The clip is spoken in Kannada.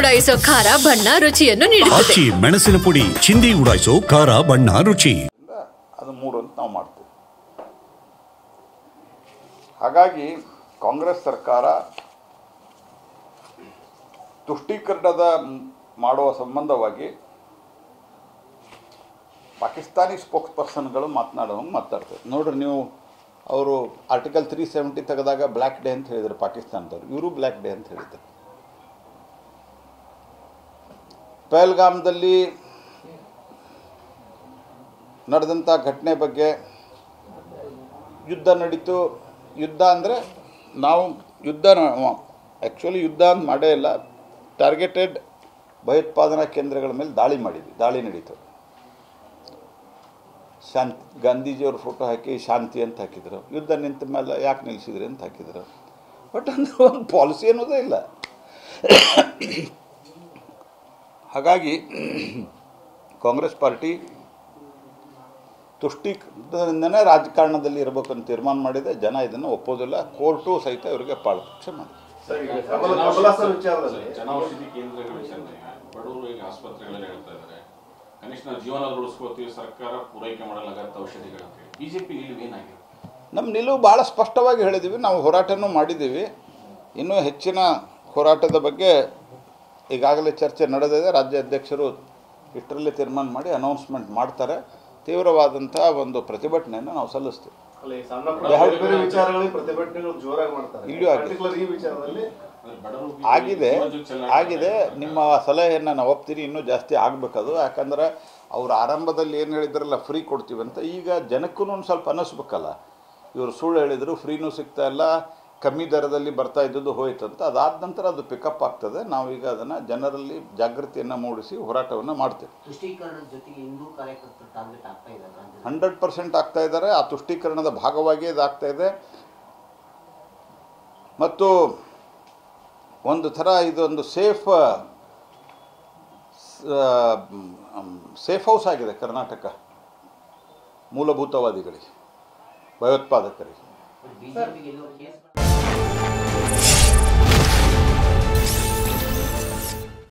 ಉಡಾಯಿಸೋ ಖಾರ ಬಣ್ಣ ರುಚಿಯನ್ನು ನೀಡುತ್ತದೆ. ಮೆಣಸಿನ ಪುಡಿ ಚಿಂದಿ ಉಡಾಯಿಸೋ ಖಾರ ಬಣ್ಣ ರುಚಿ. ಅದು 3 ಅಂತ ನಾವು ಮಾಡ್ತೀವಿ. ಹಾಗಾಗಿ ಕಾಂಗ್ರೆಸ್ ಸರ್ಕಾರ ತುಷ್ಟೀಕರಣದ ಮಾಡುವ ಸಂಬಂಧವಾಗಿ ಪಾಕಿಸ್ತಾನಿ ಸ್ಪೋಕ್ಸ್ ಪರ್ಸನ್ಗಳು ಮಾತಾಡ್ತಾರೆ ನೋಡ್ರಿ. ನೀವು ಅವರು ಆರ್ಟಿಕಲ್ 370 ತೆಗೆದಾಗ ಬ್ಲ್ಯಾಕ್ ಡೇ ಅಂತ ಹೇಳಿದರು ಪಾಕಿಸ್ತಾನದವರು, ಇವರು ಬ್ಲ್ಯಾಕ್ ಡೇ ಅಂತ ಹೇಳಿದ್ದಾರೆ. ಪಹಲ್ಗಾಮ್ದಲ್ಲಿ ನಡೆದಂಥ ಘಟನೆ ಬಗ್ಗೆ ಯುದ್ಧ ನಡೀತು. ಯುದ್ಧ ಅಂದರೆ ನಾವು ಆ್ಯಕ್ಚುಲಿ ಯುದ್ಧ ಅಂತ ಮಾಡೇ ಇಲ್ಲ, ಟಾರ್ಗೆಟೆಡ್ ಭಯೋತ್ಪಾದನಾ ಕೇಂದ್ರಗಳ ಮೇಲೆ ದಾಳಿ ನಡೀತು. ಶಾಂತಿ, ಗಾಂಧೀಜಿಯವ್ರ ಫೋಟೋ ಹಾಕಿ ಶಾಂತಿ ಅಂತ ಹಾಕಿದರು. ಯುದ್ಧ ನಿಂತ ಮೇಲೆ ಯಾಕೆ ನಿಲ್ಲಿಸಿದ್ರಿ ಅಂತ ಹಾಕಿದರು. ಬಟ್ ಅಂದರೆ ಒಂದು ಪಾಲಿಸಿ ಅನ್ನೋದೇ ಇಲ್ಲ. ಹಾಗಾಗಿ ಕಾಂಗ್ರೆಸ್ ಪಾರ್ಟಿ ತುಷ್ಟೀಕರಣದಿಂದನೇ ರಾಜಕಾರಣದಲ್ಲಿ ಇರಬೇಕಂತ ತೀರ್ಮಾನ ಮಾಡಿದೆ. ಜನ ಇದನ್ನು ಒಪ್ಪೋದಿಲ್ಲ. ಕೋರ್ಟು ಸಹಿತ ಇವರಿಗೆ ಪಾಳಪಕ್ಷ ಮಾಡಿದೆ. ಜನೌಷಧಿ ಕೇಂದ್ರಗಳ ಬಡವರು ಈಗ ಆಸ್ಪತ್ರೆಗಳಲ್ಲಿ ಹೇಳ್ತಾ ಇದ್ದಾರೆ, ಕನಿಷ್ಠ ಜೀವನ ಉಳಿಸ್ಕೋತೀವಿ, ಸರ್ಕಾರ ಪೂರೈಕೆ ಮಾಡಲಾಗತ್ತ ಔಷಧಿಗಳಂತ. ಬಿಜೆಪಿ ನಿಲುವು ಏನಾಗಿದೆ? ನಮ್ಮ ನಿಲುವು ಭಾಳ ಸ್ಪಷ್ಟವಾಗಿ ಹೇಳಿದ್ದೀವಿ. ನಾವು ಹೋರಾಟನೂ ಮಾಡಿದ್ದೀವಿ. ಇನ್ನೂ ಹೆಚ್ಚಿನ ಹೋರಾಟದ ಬಗ್ಗೆ ಈಗಾಗಲೇ ಚರ್ಚೆ ನಡೆದಿದೆ. ರಾಜ್ಯ ಅಧ್ಯಕ್ಷರು ಇಷ್ಟರಲ್ಲಿ ತೀರ್ಮಾನ ಮಾಡಿ ಅನೌನ್ಸ್ಮೆಂಟ್ ಮಾಡ್ತಾರೆ. ತೀವ್ರವಾದಂಥ ಒಂದು ಪ್ರತಿಭಟನೆಯನ್ನು ನಾವು ಸಲ್ಲಿಸ್ತೀವಿ. ಇಲ್ಲೂ ಆಗಿದೆ. ನಿಮ್ಮ ಸಲಹೆಯನ್ನು ನಾವು ಒಪ್ತೀನಿ. ಇನ್ನೂ ಜಾಸ್ತಿ ಆಗಬೇಕದು. ಯಾಕಂದ್ರೆ ಅವ್ರು ಆರಂಭದಲ್ಲಿ ಏನು ಹೇಳಿದ್ರಲ್ಲ ಫ್ರೀ ಕೊಡ್ತೀವಿ ಅಂತ, ಈಗ ಜನಕ್ಕೂ ಒಂದು ಸ್ವಲ್ಪ ಅನ್ನಿಸ್ಬೇಕಲ್ಲ. ಇವರು ಸುಳ್ಳು ಹೇಳಿದರು, ಫ್ರೀನೂ ಸಿಗ್ತಾ ಇಲ್ಲ, ಕಮ್ಮಿ ದರದಲ್ಲಿ ಬರ್ತಾ ಇದ್ದದ್ದು ಹೋಯ್ತು ಅಂತ. ಅದಾದ ನಂತರ ಅದು ಪಿಕಪ್ ಆಗ್ತದೆ. ನಾವೀಗ ಅದನ್ನು ಜನರಲ್ಲಿ ಜಾಗೃತಿಯನ್ನು ಮೂಡಿಸಿ ಹೋರಾಟವನ್ನು ಮಾಡ್ತೇವೆ. 100% ಆಗ್ತಾ ಇದ್ದಾರೆ. ಆ ತುಷ್ಟೀಕರಣದ ಭಾಗವಾಗಿ ಇದಾಗ್ತಾ ಇದೆ. ಮತ್ತು ಒಂದು ಥರ ಇದೊಂದು ಸೇಫ್ ಹೌಸ್ ಆಗಿದೆ ಕರ್ನಾಟಕ ಮೂಲಭೂತವಾದಿಗಳಿಗೆ, ಭಯೋತ್ಪಾದಕರಿಗೆ.